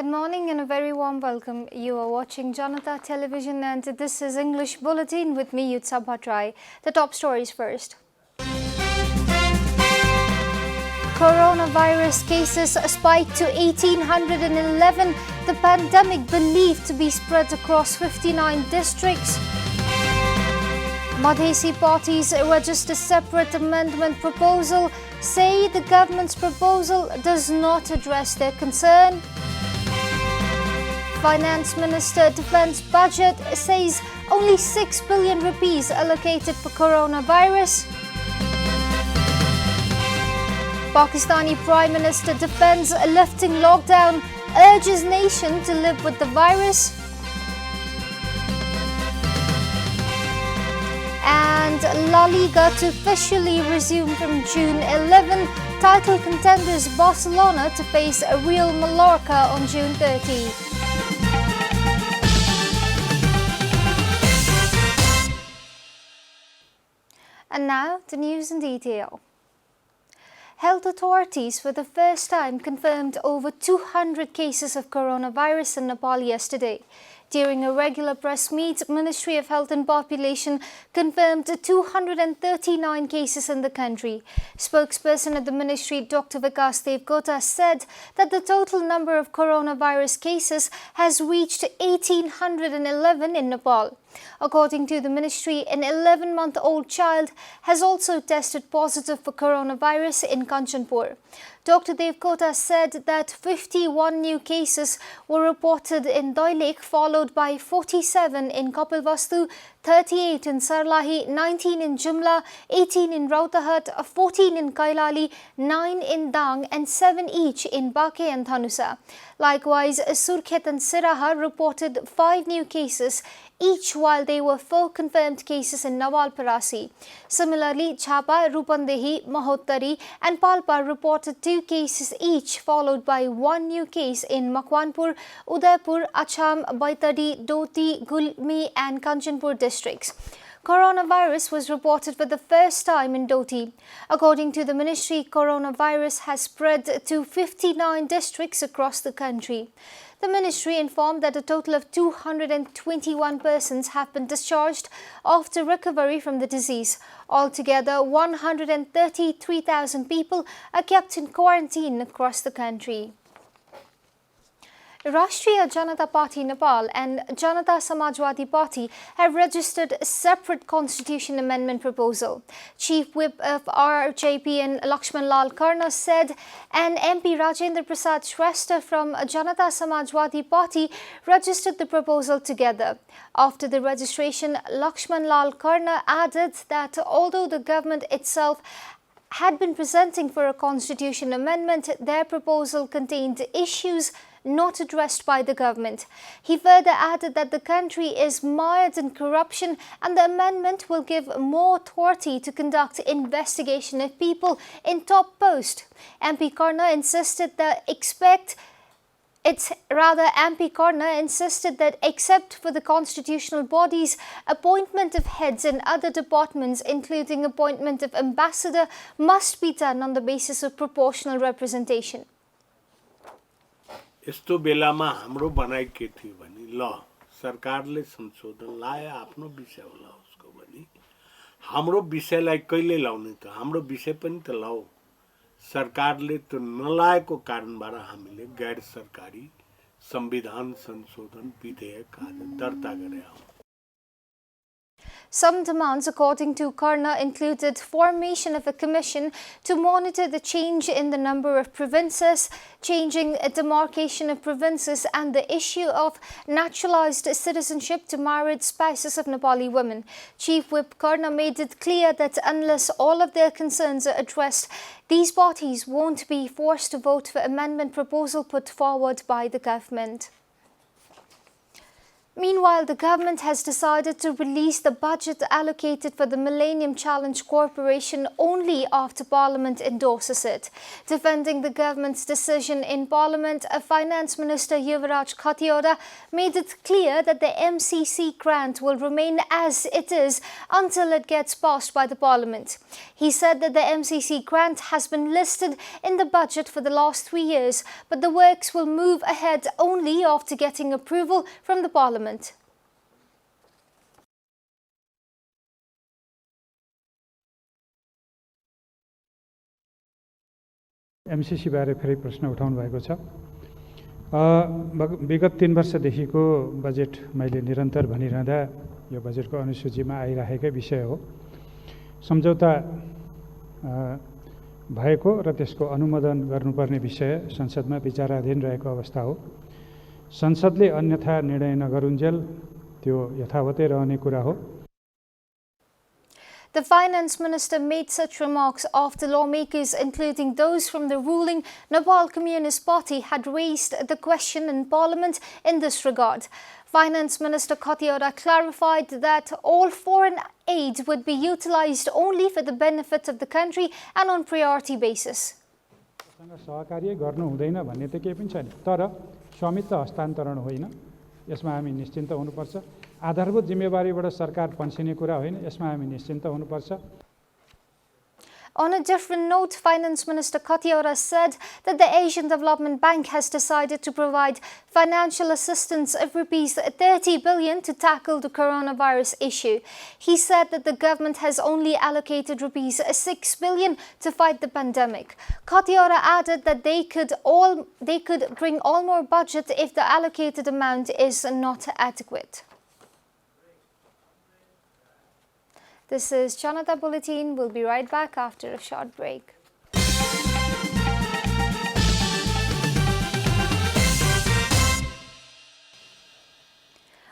Good morning and a very warm welcome. You are watching Janata Television and this is English Bulletin with me, Jestha Bhattrai. The top stories first. Coronavirus cases spiked to 1,811. The pandemic believed to be spread across 59 districts. Madhesi parties register separate amendment proposal, say the government's proposal does not address their concern. Finance Minister Defence Budget says only 6 billion rupees allocated for coronavirus. Pakistani Prime Minister defends lifting lockdown, urges nation to live with the virus. And La Liga to officially resume from June 11. Title contenders Barcelona to face Real Mallorca on June 30. And now, the news in detail. Health authorities for the first time confirmed over 200 cases of coronavirus in Nepal yesterday. During a regular press meet, Ministry of Health and Population confirmed 239 cases in the country. Spokesperson at the ministry, Dr. Vikas Devkota, said that the total number of coronavirus cases has reached 1,811 in Nepal. According to the ministry, an 11-month-old child has also tested positive for coronavirus in Kanchanpur. Dr. Devkota said that 51 new cases were reported in Doilik, followed by 47 in Kapilvastu, 38 in Sarlahi, 19 in Jumla, 18 in Rautahat, 14 in Kailali, 9 in Dang and 7 each in Bake and Thanusa. Likewise, Surkhet and Siraha reported 5 new cases each, while there were 4 confirmed cases in Nawal Parasi. Similarly, Chapa, Rupandehi, Mahottari and Palpa reported 2 cases each, followed by 1 new case in Makwanpur, Udaipur, Acham, Baitadi, Doti, Gulmi and Kanchanpur districts. Coronavirus was reported for the first time in Doti. According to the ministry, coronavirus has spread to 59 districts across the country. The ministry informed that a total of 221 persons have been discharged after recovery from the disease. Altogether, 133,000 people are kept in quarantine across the country. Rashtriya Janata Party Nepal and Janata Samajwadi Party have registered a separate constitution amendment proposal. Chief Whip of RJP Lakshman Lal Karna said and MP Rajendra Prasad Shrestha from Janata Samajwadi Party registered the proposal together. After the registration, Lakshman Lal Karna added that although the government itself had been presenting for a constitution amendment, their proposal contained issues not addressed by the government. He further added that the country is mired in corruption and the amendment will give more authority to conduct investigation of people in top posts. MP Karna insisted that except for the constitutional bodies, appointment of heads in other departments, including appointment of ambassador, must be done on the basis of proportional representation. यस्तो बेलामा हाम्रो बनाइ के थियो भने ल सरकारले संशोधन लाए आफ्नो विषय होला उसको भने हाम्रो विषयलाई कहिले लाउने त हाम्रो विषय पनि त लाऊ सरकारले त नलाएको कारणबाट हामीले गैर सरकारी संविधान संशोधन विधेयक आज दर्ता गरे हौं. Some demands, according to Karna, included formation of a commission to monitor the change in the number of provinces, changing a demarcation of provinces and the issue of naturalized citizenship to married spouses of Nepali women. Chief Whip Karna made it clear that unless all of their concerns are addressed, these parties won't be forced to vote for amendment proposal put forward by the government. Meanwhile, the government has decided to release the budget allocated for the Millennium Challenge Corporation only after Parliament endorses it. Defending the government's decision in Parliament, Finance Minister Yuvraj Khatioda made it clear that the MCC grant will remain as it is until it gets passed by the Parliament. He said that the MCC grant has been listed in the budget for the last 3 years, but the works will move ahead only after getting approval from the Parliament. MCC बारे फेरि प्रश्न उठाउनु भएको छ। विगत 3 वर्षदेखिको budget मैले निरन्तर भनिरहँदा यो बजेटको अनुसूचीमा आइरहेकै विषय हो। सम्झौता भएको र त्यसको अनुमोदन गर्नुपर्ने विषय संसदमा विचाराधीन रहेको अवस्था हो। संसदले अन्यथा निर्णय नगरुन्जेल त्यो यथावतै रहने कुरा हो। The finance minister made such remarks after lawmakers, including those from the ruling Nepal Communist Party, had raised the question in Parliament in this regard. Finance Minister Khatioda clarified that all foreign aid would be utilized only for the benefit of the country and on priority basis. सहकार्य गर्नु हुँदैन भन्ने त केही पनि छैन, तर स्वामित्व हस्तान्तरण होइन, यसमा हामी निश्चिन्त हुनुपर्छ। आधारभूत जिम्मेवारीबाट सरकार पन्छिने कुरा होइन, यसमा हामी निश्चिन्त हुनुपर्छ। On a different note, Finance Minister Khatioda said that the Asian Development Bank has decided to provide financial assistance of rupees 30 billion to tackle the coronavirus issue. He said that the government has only allocated rupees 6 billion to fight the pandemic. Khatioda added that they could bring all more budget if the allocated amount is not adequate. This is Janata Bulletin. We'll be right back after a short break.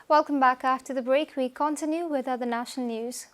Welcome back after the break. We continue with other national news.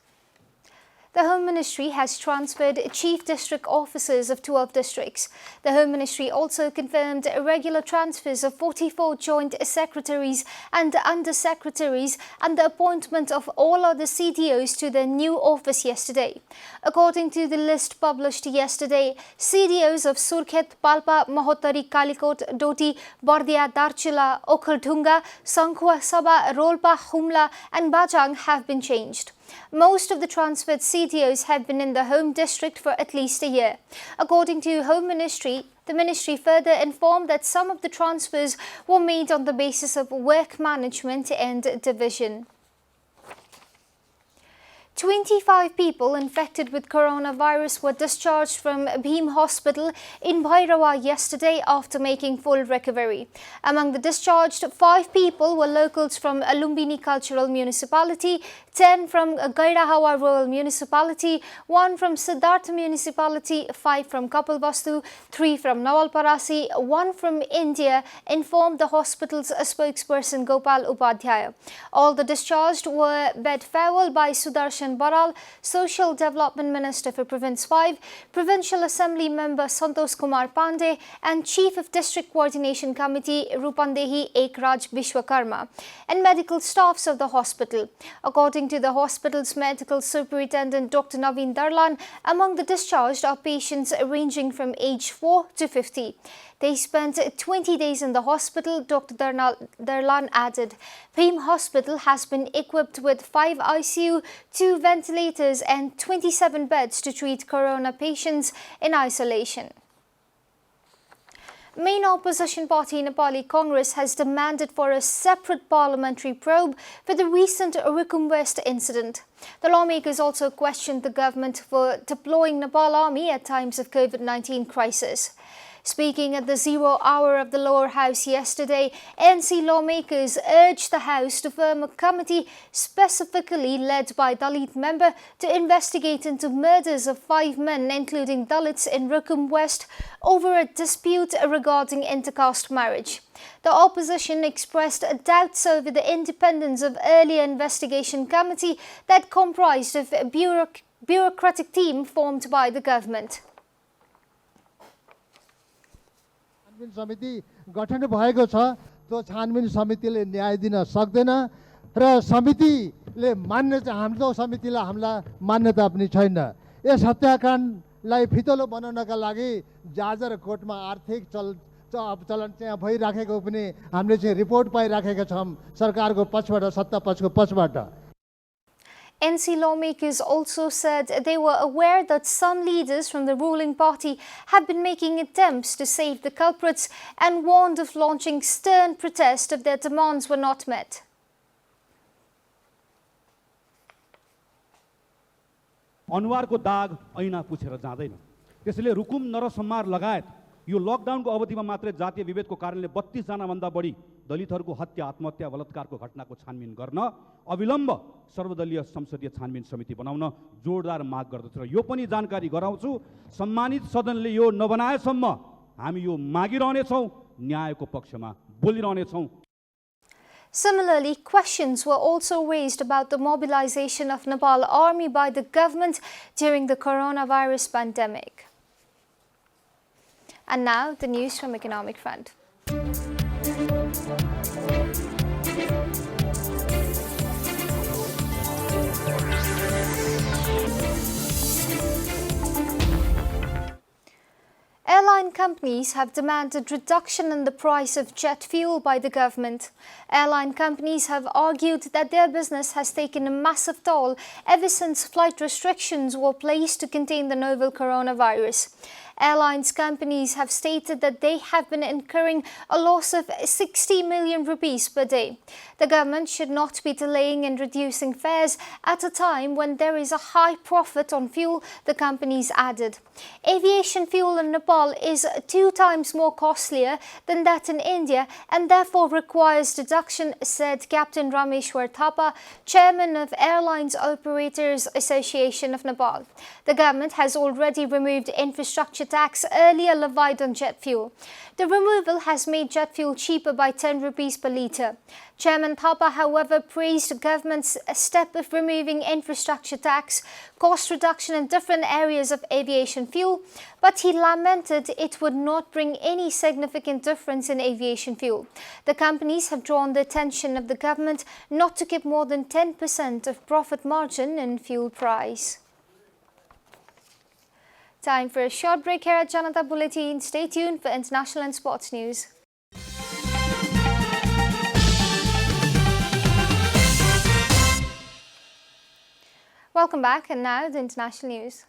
The Home Ministry has transferred chief district officers of 12 districts. The Home Ministry also confirmed regular transfers of 44 joint secretaries and under-secretaries and the appointment of all other CDOs to their new office yesterday. According to the list published yesterday, CDOs of Surkhet, Palpa, Mahottari, Kalikot, Doti, Bardia, Darchula, Okhaldhunga, Sankhua, Sabha, Rolpa, Humla and Bajang have been changed. Most of the transferred CDOs have been in the home district for at least a year. According to Home Ministry, the ministry further informed that some of the transfers were made on the basis of work management and division. 25 people infected with coronavirus were discharged from Bhim Hospital in Bhairawa yesterday after making full recovery. Among the discharged, 5 people were locals from Lumbini Cultural Municipality, 10 from Gairahawa Rural Municipality, 1 from Siddhartha Municipality, 5 from Kapilvastu, 3 from Nawalparasi, 1 from India, informed the hospital's spokesperson Gopal Upadhyaya. All the discharged were bid farewell by Sudarshan Baral, Social Development Minister for Province 5, Provincial Assembly Member Santosh Kumar Pandey and Chief of District Coordination Committee Rupandehi Ekraj Vishwakarma and medical staffs of the hospital. According to the hospital's medical superintendent Dr. Naveen Darlan, among the discharged are patients ranging from age 4 to 50. They spent 20 days in the hospital, Dr. Darlan added. Bhim Hospital has been equipped with 5 ICU, 2 ventilators and 27 beds to treat corona patients in isolation. Main opposition party Nepali Congress has demanded for a separate parliamentary probe for the recent Rukum West incident. The lawmakers also questioned the government for deploying Nepal Army at times of COVID-19 crisis. Speaking at the 0 hour of the lower house yesterday, NC lawmakers urged the House to form a committee specifically led by Dalit member to investigate into murders of 5 men, including Dalits in Rukum West, over a dispute regarding intercaste marriage. The opposition expressed doubts over the independence of earlier investigation committee that comprised of a bureaucratic team formed by the government. समिति गठन भएको छ त्यो छानबिन समितिले न्याय दिन सक्दैन र समितिले मान्ने चाहिँ हाम्रो समितिलाई हामीलाई मान्यता पनि छैन। यस हत्याकाण्डलाई फितलो बनाउनका लागि जाजर कोर्टमा आर्थिक चलन चाहिँ भइराखेको पनि हामीले चाहिँ रिपोर्ट पाइराखेका छौँ सरकारको पक्षबाट, सत्ता पक्षको पक्षबाट। NC lawmakers also said they were aware that some leaders from the ruling party have been making attempts to save the culprits and warned of launching stern protest if their demands were not met. अनुहारको दाग ऐना पुछेर जाँदैन। त्यसैले रुकुम नरसंहार लगायत यो लकडाउनको अवधिमा मात्रै जातीय विभेदको कारणले 32 जना भन्दा बढी दलितहरूको हत्या, आत्महत्या, बलात्कारको घटनाको छानबिन गर्न अविलम्ब सर्वदलीय संसदीय छानबिन समिति बनाउन जोरदार माग गर्दछु र यो पनि जानकारी गराउँछु, सम्मानित सदनले यो नबनाएसम्म हामी यो मागिरहनेछौँ, न्यायको पक्षमा बोलिरहनेछौँ। Similarly, questions were also raised about the mobilization of Nepal army by the government during the coronavirus pandemic. And now, the news from Economic Front. Airline companies have demanded reduction in the price of jet fuel by the government. Airline companies have argued that their business has taken a massive toll ever since flight restrictions were placed to contain the novel coronavirus. Airlines companies have stated that they have been incurring a loss of 60 million rupees per day. The government should not be delaying in reducing fares at a time when there is a high profit on fuel, the companies added. Aviation fuel in Nepal is 2 times more costlier than that in India and therefore requires deduction, said Captain Rameshwar Thapa, chairman of Airlines Operators Association of Nepal. The government has already removed infrastructure tax earlier levied on jet fuel. The removal has made jet fuel cheaper by 10 rupees per litre. Chairman Thapa, however, praised the government's step of removing infrastructure tax, cost reduction in different areas of aviation fuel, but he lamented it would not bring any significant difference in aviation fuel. The companies have drawn the attention of the government not to keep more than 10% of profit margin in fuel price. Time for a short break here at Janata Bulletin. Stay tuned for international and sports news. Welcome back, and now the international news.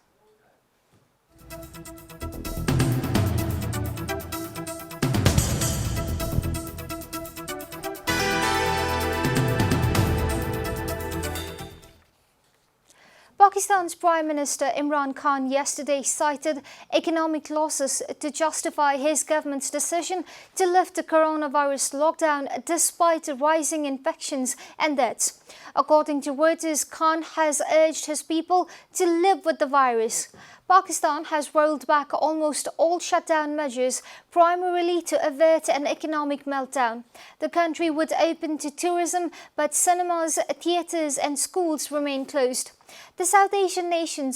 Pakistan's Prime Minister Imran Khan yesterday cited economic losses to justify his government's decision to lift the coronavirus lockdown despite rising infections and deaths. According to Reuters, Khan has urged his people to live with the virus. Pakistan has rolled back almost all shutdown measures, primarily to avert an economic meltdown. The country would open to tourism, but cinemas, theatres and schools remain closed. The South Asian nation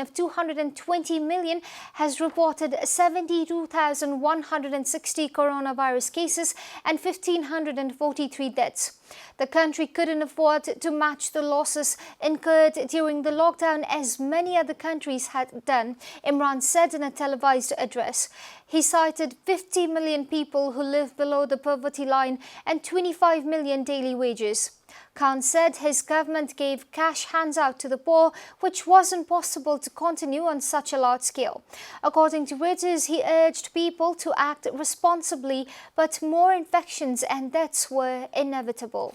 of 220 million has reported 72,160 coronavirus cases and 1,543 deaths. The country couldn't afford to match the losses incurred during the lockdown as many other countries had done, Imran said in a televised address. He cited 50 million people who live below the poverty line and 25 million daily wages. Khan said his government gave cash handout to the poor, which wasn't possible to continue on such a large scale. According to Reuters, he urged people to act responsibly, but more infections and deaths were inevitable.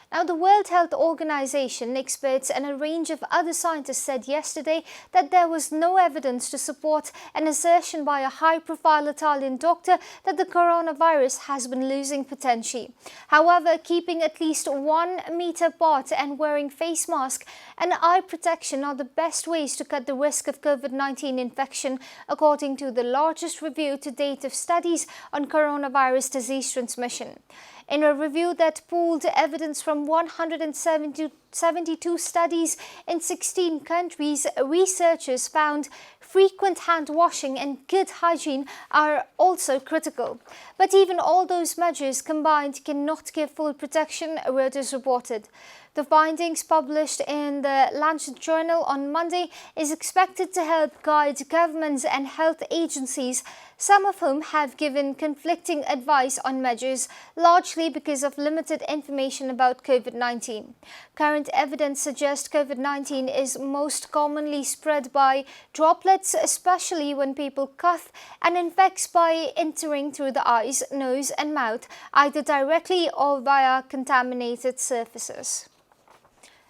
Now, the World Health Organization, experts and a range of other scientists said yesterday that there was no evidence to support an assertion by a high-profile Italian doctor that the coronavirus has been losing potential. However, keeping at least 1 meter apart and wearing face mask and eye protection are the best ways to cut the risk of COVID-19 infection, according to the largest review to date of studies on coronavirus disease transmission. In a review that pooled evidence from 172 72 studies in 16 countries, researchers found frequent hand washing and good hygiene are also critical. But even all those measures combined cannot give full protection, Reuters reported. The findings, published in the Lancet Journal on Monday, is expected to help guide governments and health agencies, some of whom have given conflicting advice on measures, largely because of limited information about COVID-19. Current evidence suggests COVID-19 is most commonly spread by droplets, especially when people cough, and infects by entering through the eyes, nose and mouth, either directly or via contaminated surfaces.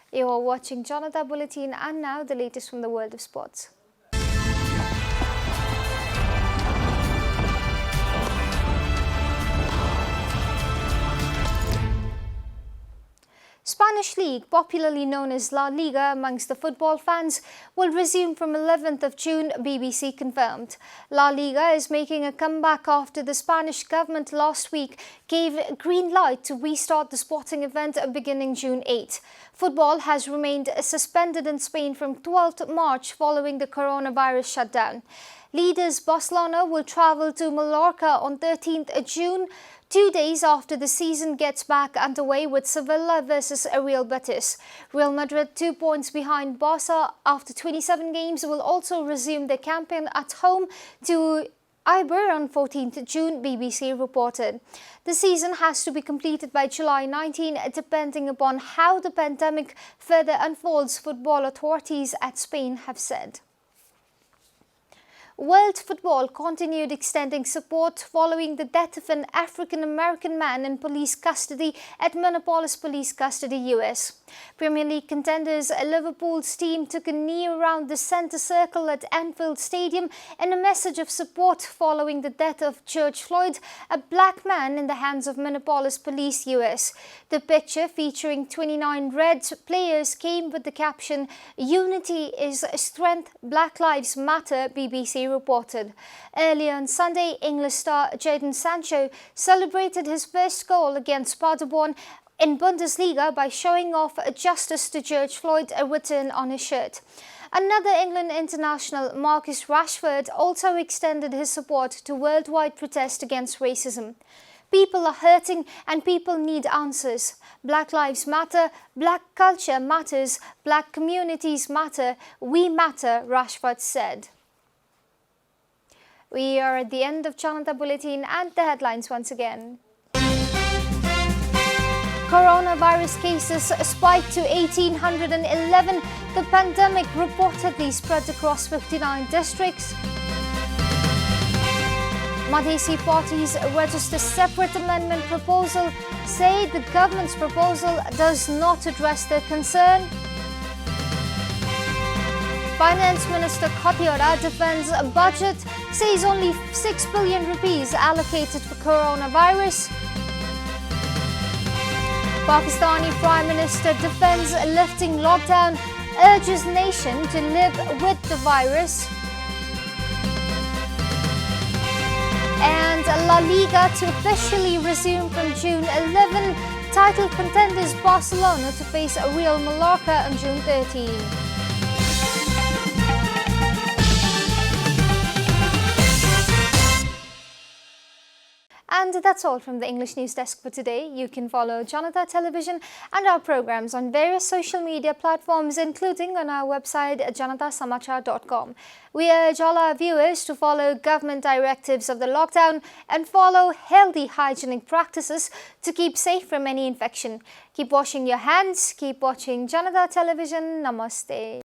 You are watching Janata Bulletin, and now the latest from the world of sports. Spanish League, popularly known as La Liga amongst the football fans, will resume from 11th of June, BBC confirmed. La Liga is making a comeback after the Spanish government last week gave green light to restart the sporting event beginning June 8. Football has remained suspended in Spain from 12th March following the coronavirus shutdown. Leaders Barcelona will travel to Mallorca on 13th June, 2 days after the season gets back underway with Sevilla versus Real Betis. Real Madrid, 2 points behind Barca after 27 games, will also resume their campaign at home to Eibar on 14th June, BBC reported. The season has to be completed by July 19, depending upon how the pandemic further unfolds, football authorities at Spain have said. World football continued extending support following the death of an African-American man in police custody at Minneapolis Police Custody, US. Premier League contenders Liverpool's team took a knee around the centre circle at Anfield Stadium in a message of support following the death of George Floyd, a black man in the hands of Minneapolis Police, US. The picture, featuring 29 Reds players, came with the caption, "Unity is strength, Black Lives Matter," BBC reported. Earlier on Sunday, English star Jadon Sancho celebrated his first goal against Paderborn in Bundesliga by showing off "Justice to George Floyd" written on his shirt. Another England international, Marcus Rashford, also extended his support to worldwide protest against racism. "People are hurting and people need answers. Black lives matter, black culture matters, black communities matter, we matter," Rashford said. We are at the end of Janata Bulletin, and the headlines once again. Coronavirus cases spiked to 1,811. The pandemic reportedly spread across 59 districts. Madhesi parties register separate amendment proposal, say the government's proposal does not address their concern. Finance Minister Khatiyara defends a budget, says only 6 billion rupees allocated for coronavirus. Pakistani Prime Minister defends lifting lockdown, urges nation to live with the virus. And La Liga to officially resume from June 11. Title contenders Barcelona to face Real Mallorca on June 13. And that's all from the English News Desk for today. You can follow Janata Television and our programs on various social media platforms, including on our website JanataSamachar.com. We urge all our viewers to follow government directives of the lockdown and follow healthy hygienic practices to keep safe from any infection. Keep washing your hands, keep watching Janata Television. Namaste.